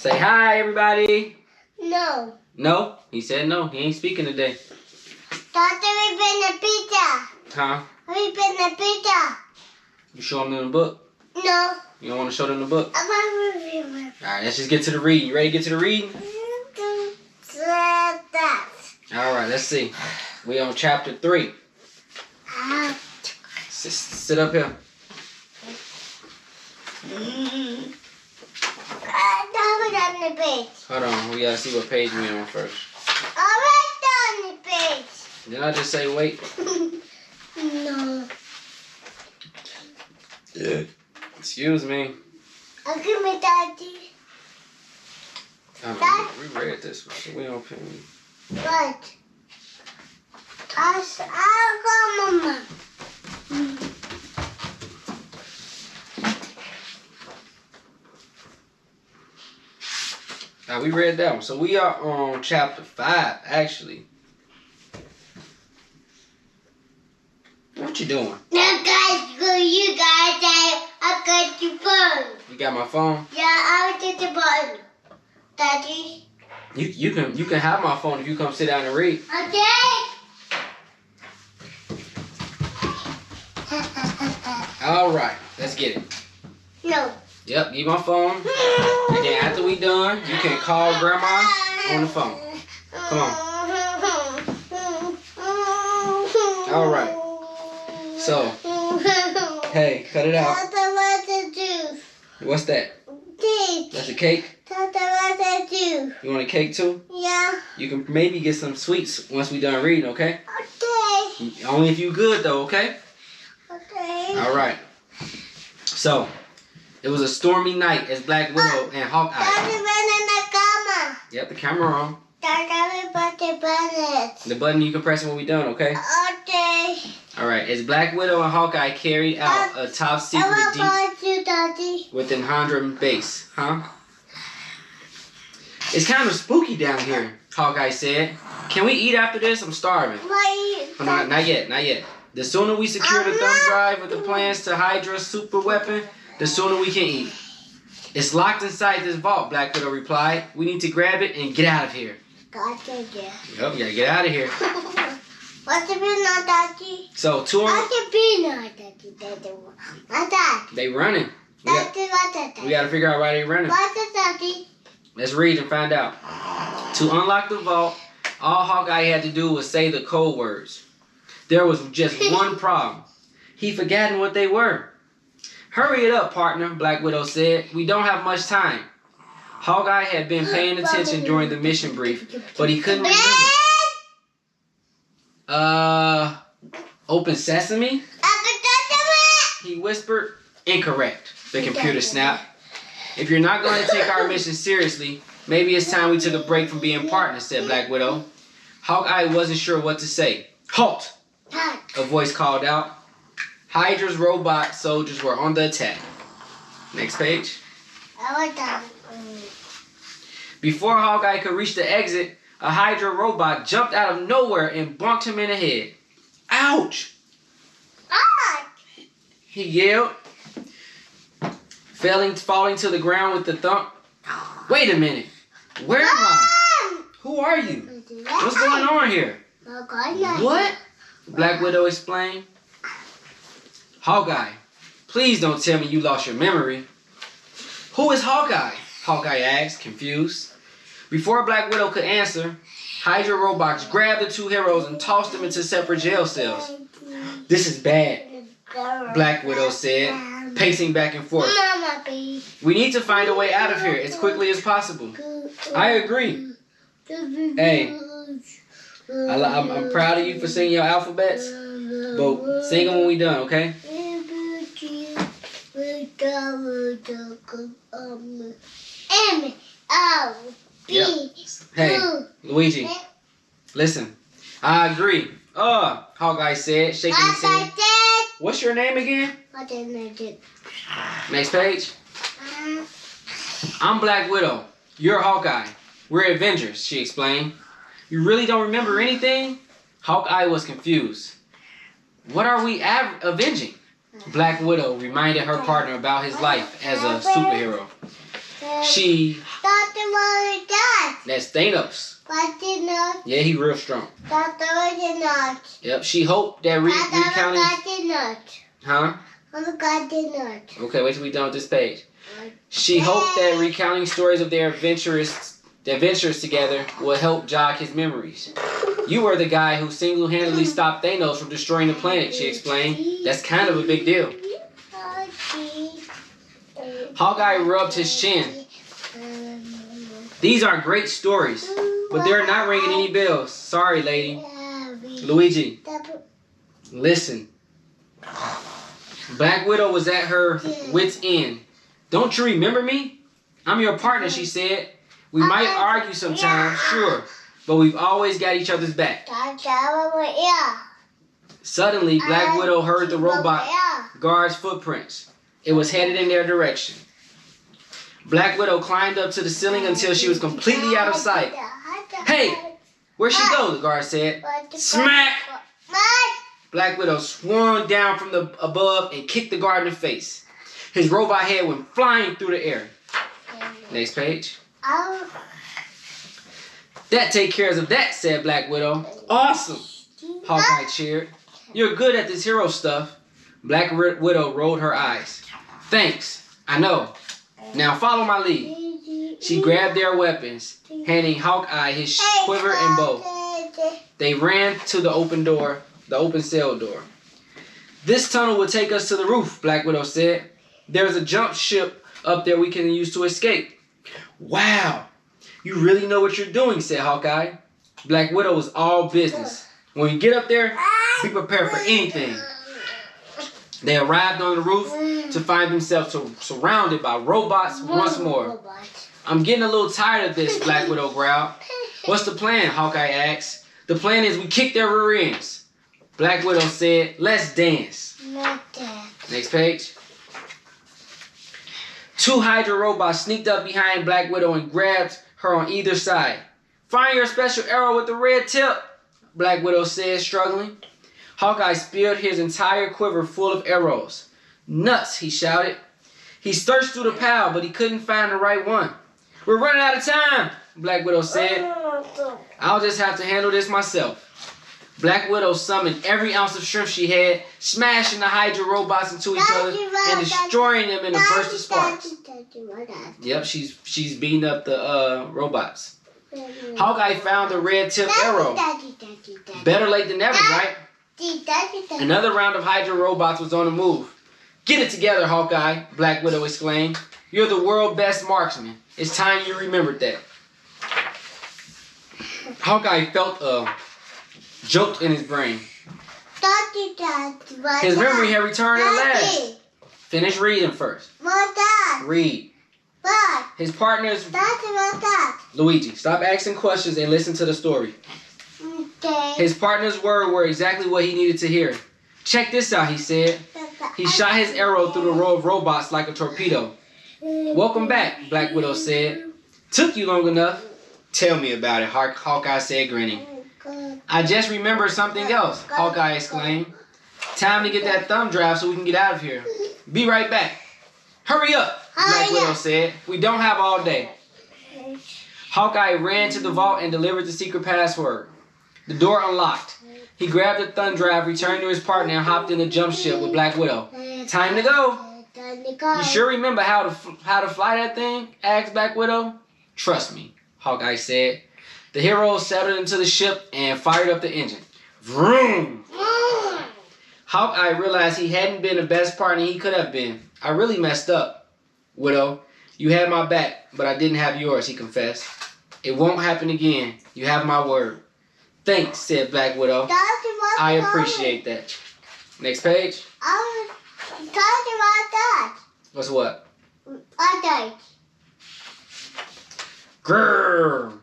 Say hi, everybody. No. No? He said no. He ain't speaking today. Daddy, we've been a pizza. Huh? We've been a pizza. You show them in the book? No. You don't want to show them the book? I want to read. Alright, let's just get to the reading. You ready to get to the reading? Alright, let's see. We on chapter 3. Sit up here. On the page. Hold on, we gotta see what page we on first. Alright, on the page. Didn't I just say wait? No. Yeah. Excuse me. Give me Daddy. We read this one, so we don't pay me. What? I'll go, Mama. Now we read that one. So we are on chapter 5, actually. What you doing? Now, guys, you guys say I got your phone. You got my phone? Yeah, I will take the phone. Daddy. You can have my phone if you come sit down and read. Okay. All right, let's get it. No. Yep, give my phone. And then after we done, you can call Grandma on the phone. Come on. All right. So, hey, cut it out. Tata, what to do? What's that? Cake. That's a cake? Tata, what to do? You want a cake too? Yeah. You can maybe get some sweets once we done reading, okay? Okay. Only if you good though, okay? Okay. All right. So, it was a stormy night as Black Widow and Hawkeye. Daddy, went in the camera. Yep, the camera on. Daddy, put the button. The button you can press it when we done, okay? Okay. All right. As Black Widow and Hawkeye carried out a top secret I want you, Daddy. within Hondra base, huh? It's kind of spooky down here, Hawkeye said. Can we eat after this? I'm starving. Why? Oh, not yet, not yet. The sooner we secure the thumb drive with the plans to Hydra's super weapon, the sooner we can eat. It's locked inside this vault, Black Widow replied. We need to grab it and get out of here. Gotcha, yeah. Yep, we gotta get out of here. What's the peanut, Daddy? So, two on... What's the peanut, Daddy? What's that? They running. Daddy, what's that? We gotta figure out why they running. What's that, Daddy? Let's read and find out. To unlock the vault, all Hawkeye had to do was say the code words. There was just one problem. He forgotten what they were. Hurry it up, partner, Black Widow said. We don't have much time. Hawkeye had been paying attention during the mission brief, but he couldn't remember. Open sesame? He whispered. Incorrect. The computer snapped. If you're not going to take our mission seriously, maybe it's time we took a break from being partners, said Black Widow. Hawkeye wasn't sure what to say. Halt! A voice called out. Hydra's robot soldiers were on the attack. Next page. Before Hawkeye could reach the exit, a Hydra robot jumped out of nowhere and bonked him in the head. Ouch! He yelled, falling to the ground with the thump. Wait a minute. Where am I? Who are you? What's going on here? What? Black Widow explained. Hawkeye, please don't tell me you lost your memory. Who is Hawkeye? Hawkeye asked, confused. Before Black Widow could answer, Hydra robots grabbed the two heroes and tossed them into separate jail cells. This is bad, Black Widow said, pacing back and forth. We need to find a way out of here as quickly as possible. I agree. Hey, I'm proud of you for singing your alphabets, but sing them when we done, okay? Yep. Hey, Luigi, listen. I agree. Hawkeye said, shaking his head. What's your name again? Next page. I'm Black Widow. You're Hawkeye. We're Avengers, she explained. You really don't remember anything? Hawkeye was confused. What are we avenging? Black Widow reminded her partner about his life as a superhero. She That's Thanos. What's the note? Yeah, he real strong. What's the note? Yep, she hoped that recounting... What's the note? Huh? What's the note? Okay, wait till we done with this page. She hoped that recounting stories of their adventures together would help jog his memories. You were the guy who single-handedly stopped Thanos from destroying the planet, she explained. That's kind of a big deal. Hawkeye rubbed his chin. These are great stories, but they're not ringing any bells. Sorry, lady. Luigi, listen. Black Widow was at her wit's end. Don't you remember me? I'm your partner, she said. We might argue sometimes, sure, but we've always got each other's back. Suddenly, Black Widow heard the robot guard's footprints. It was headed in their direction. Black Widow climbed up to the ceiling until she was completely out of sight. Hey, where'd she go? The guard said. Smack! Black Widow swung down from above and kicked the guard in the face. His robot head went flying through the air. Next page. That take care of that, said Black Widow. Awesome! Hawkeye cheered. You're good at this hero stuff. Black Widow rolled her eyes. Thanks, I know. Now follow my lead. She grabbed their weapons, handing Hawkeye his quiver and bow. They ran to the open cell door. This tunnel will take us to the roof, Black Widow said. There's a jump ship up there we can use to escape. Wow, you really know what you're doing, said Hawkeye. Black Widow was all business. When you get up there, be prepared for anything. They arrived on the roof to find themselves surrounded by robots once more. I'm getting a little tired of this, Black Widow growled. What's the plan? Hawkeye asked. The plan is we kick their rear ends. Black Widow said, let's dance. Next page. Two Hydra robots sneaked up behind Black Widow and grabbed her on either side. Find your special arrow with the red tip, Black Widow said, struggling. Hawkeye spilled his entire quiver full of arrows. Nuts, he shouted. He searched through the pile, but he couldn't find the right one. We're running out of time, Black Widow said. I'll just have to handle this myself. Black Widow summoned every ounce of strength she had, smashing the Hydra robots into each other and destroying them in a burst of sparks. Yep, she's beating up the robots. Hawkeye found the red tip arrow. Better late than never, right? Another round of Hydra robots was on the move. Get it together, Hawkeye, Black Widow exclaimed. You're the world's best marksman. It's time you remembered that. Hawkeye felt a jolt in his brain. His memory had returned at last. Finish reading first. Read. His partners... Luigi, stop asking questions and listen to the story. His partner's words were exactly what he needed to hear. Check this out, he said. He shot his arrow through the row of robots like a torpedo. Welcome back, Black Widow said. Took you long enough. Tell me about it, Hawkeye said, grinning. I just remembered something else, Hawkeye exclaimed. Time to get that thumb drive so we can get out of here. Be right back. Hurry up, Black Widow said. We don't have all day. Hawkeye ran to the vault and delivered the secret password. The door unlocked. He grabbed the thumb drive, returned to his partner, and hopped in the jump ship with Black Widow. Time to go. You sure remember how to fly that thing? Asked Black Widow. Trust me, Hawkeye said. The heroes settled into the ship and fired up the engine. Vroom! Hawkeye realized he hadn't been the best partner he could have been. I really messed up, Widow. You had my back, but I didn't have yours, he confessed. It won't happen again. You have my word. Thanks, said Black Widow. I appreciate that. Next page. What's what? Grrr.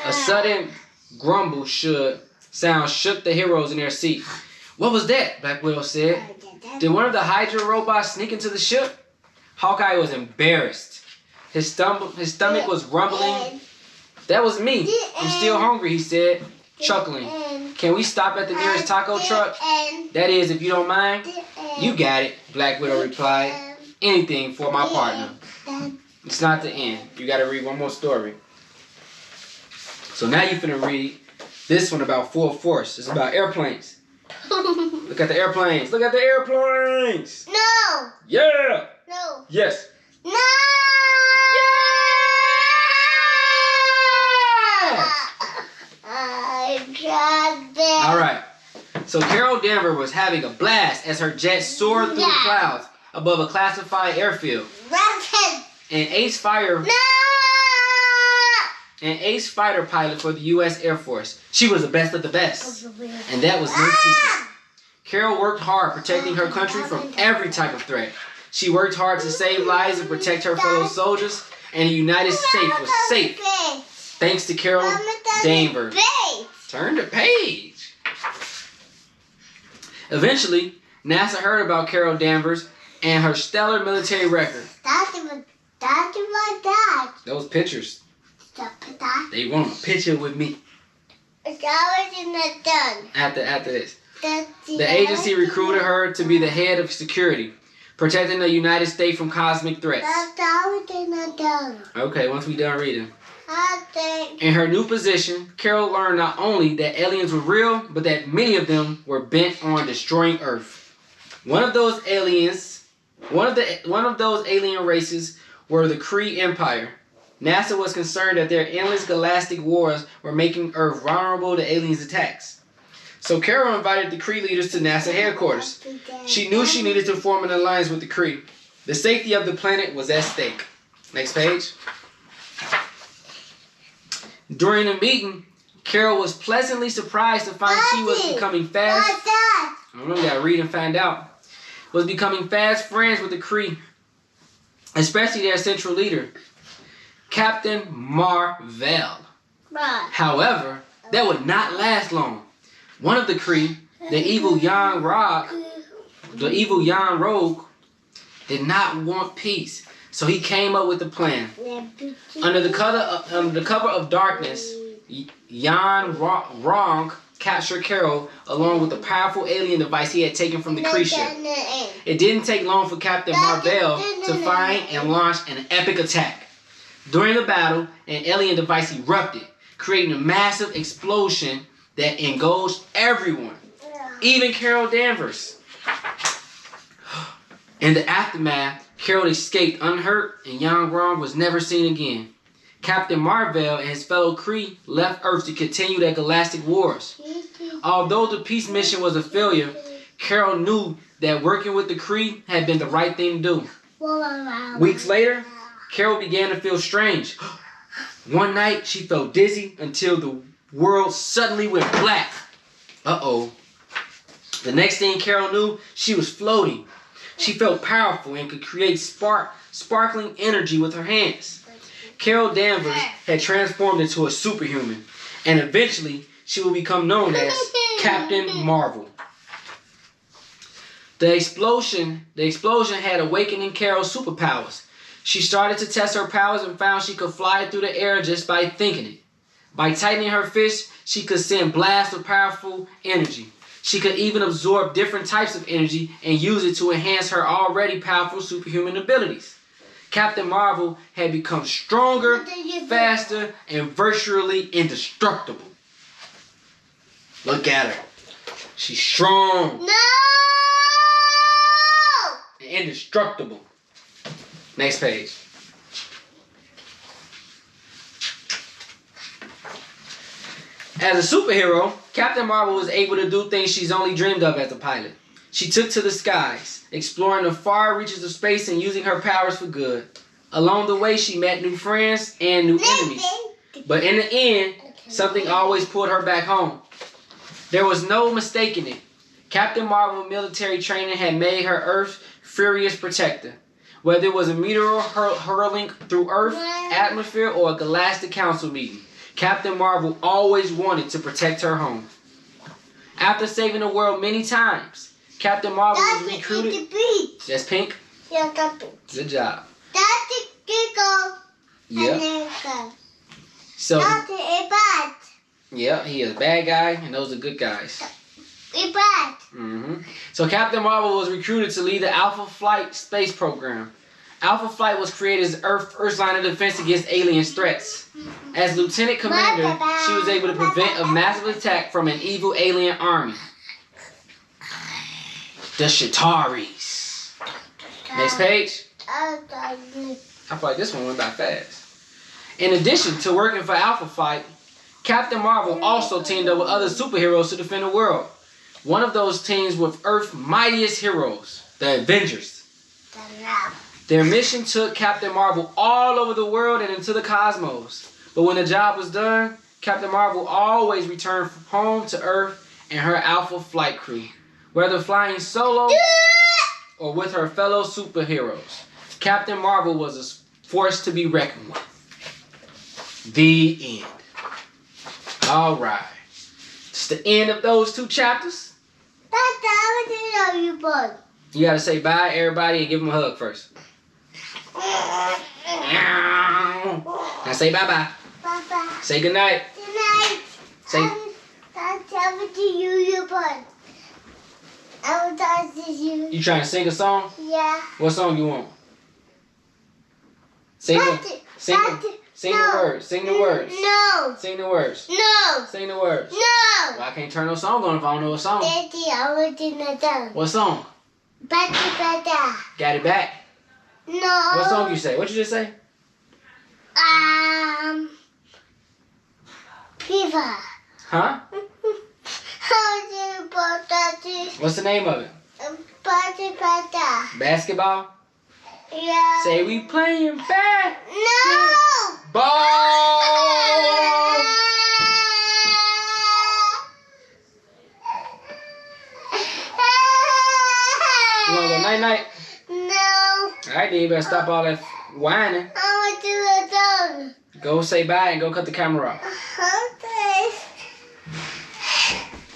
A sudden grumble sound shook the heroes in their seat. What was that? Black Widow said. Did one of the Hydra robots sneak into the ship? Hawkeye was embarrassed. His stomach was rumbling. That was me. I'm still hungry, he said, chuckling. Can we stop at the nearest taco truck? That is, if you don't mind. You got it, Black Widow replied. Anything for my partner. It's not the end. You gotta read one more story. So now you finna read this one about full force. It's about airplanes. Look at the airplanes. Look at the airplanes. No. Yeah. No. Yes. No. I got it. All right. So Carol Danvers was having a blast as her jet soared through the clouds above a classified airfield. An ace fighter pilot for the U.S. Air Force. She was the best of the best, and that was no secret. Carol worked hard protecting her country from every type of threat. She worked hard to save lives and protect her fellow soldiers, and the United States was safe thanks to Carol Danvers. Turn the page. Eventually, NASA heard about Carol Danvers and her stellar military record. Those pictures. They want a picture with me. After this. The agency recruited her to be the head of security, protecting the United States from cosmic threats. Okay, once we done reading. In her new position, Carol learned not only that aliens were real, but that many of them were bent on destroying Earth. One of those alien races were the Kree Empire. NASA was concerned that their endless galactic wars were making Earth vulnerable to aliens' attacks. So Carol invited the Kree leaders to NASA headquarters. She knew she needed to form an alliance with the Kree. The safety of the planet was at stake. Next page. During the meeting, Carol was pleasantly surprised to find she was becoming fast. I don't know, you gotta read and find out. Was becoming fast friends with the Kree, especially their central leader, Captain Marvel. However, that would not last long. One of the Kree, the evil young rogue, did not want peace, so he came up with a plan. Under the cover of darkness, Jan Rong captured Carol along with a powerful alien device he had taken from the Kree ship. It didn't take long for Captain Marvel to find and launch an epic attack. During the battle, an alien device erupted, creating a massive explosion that engulfed everyone, even Carol Danvers. In the aftermath, Carol escaped unhurt, and Yang Rong was never seen again. Captain Marvel and his fellow Kree left Earth to continue their galactic wars. Although the peace mission was a failure, Carol knew that working with the Kree had been the right thing to do. Weeks later, Carol began to feel strange. One night, she felt dizzy until the world suddenly went black. Uh-oh. The next thing Carol knew, she was floating. She felt powerful and could create sparkling energy with her hands. Carol Danvers had transformed into a superhuman, and eventually she will become known as Captain Marvel. The explosion had awakened in Carol's superpowers. She started to test her powers and found she could fly through the air just by thinking it. By tightening her fist, she could send blasts of powerful energy. She could even absorb different types of energy and use it to enhance her already powerful superhuman abilities. Captain Marvel had become stronger, faster, and virtually indestructible. Look at her. She's strong. No! And indestructible. Next page. As a superhero, Captain Marvel was able to do things she's only dreamed of as a pilot. She took to the skies, exploring the far reaches of space and using her powers for good. Along the way, she met new friends and new enemies. But in the end, something always pulled her back home. There was no mistaking it. Captain Marvel military training had made her Earth's furious protector. Whether it was a meteor hurling through Earth's atmosphere or a galactic council meeting, Captain Marvel always wanted to protect her home. After saving the world many times, Captain Marvel was recruited. That's pink? Yeah, that's pink. Good job. That's a giggle. Yeah. So, That's a bad. yeah, he is a bad guy, and those are good guys. A bad. So Captain Marvel was recruited to lead the Alpha Flight space program. Alpha Flight was created as Earth's line of defense against alien threats. As Lieutenant Commander, she was able to prevent a massive attack from an evil alien army. The Chitauri. Next page. I feel like this one went by fast. In addition to working for Alpha Flight, Captain Marvel also teamed up with other superheroes to defend the world. One of those teams with Earth's mightiest heroes, the Avengers. Their mission took Captain Marvel all over the world and into the cosmos. But when the job was done, Captain Marvel always returned home to Earth and her Alpha Flight crew, whether flying solo or with her fellow superheroes. Captain Marvel was a force to be reckoned with. The end. All right. It's the end of those 2 chapters. You gotta say bye, everybody, and give them a hug first. Now say bye-bye. Bye-bye. Say goodnight. Good night. Say. I'll talk to you, I will talk to you. You trying to sing a song? Yeah. What song you want? Sing the words. Sing the words. No. Sing the words. No. Sing the words. No. Well, I can't turn no song on if I don't know what song. Daddy, I will do that. What song? Better. Got it back. No. What song you say? What you just say? Fever. Huh? What's the name of it? Basketball? Yeah. Say we playing No. ball. You wanna go night night? No. Alright, then you better stop all that whining. I want to do it done. Go say bye and go cut the camera off. Okay.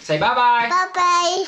Say bye bye. Bye-bye.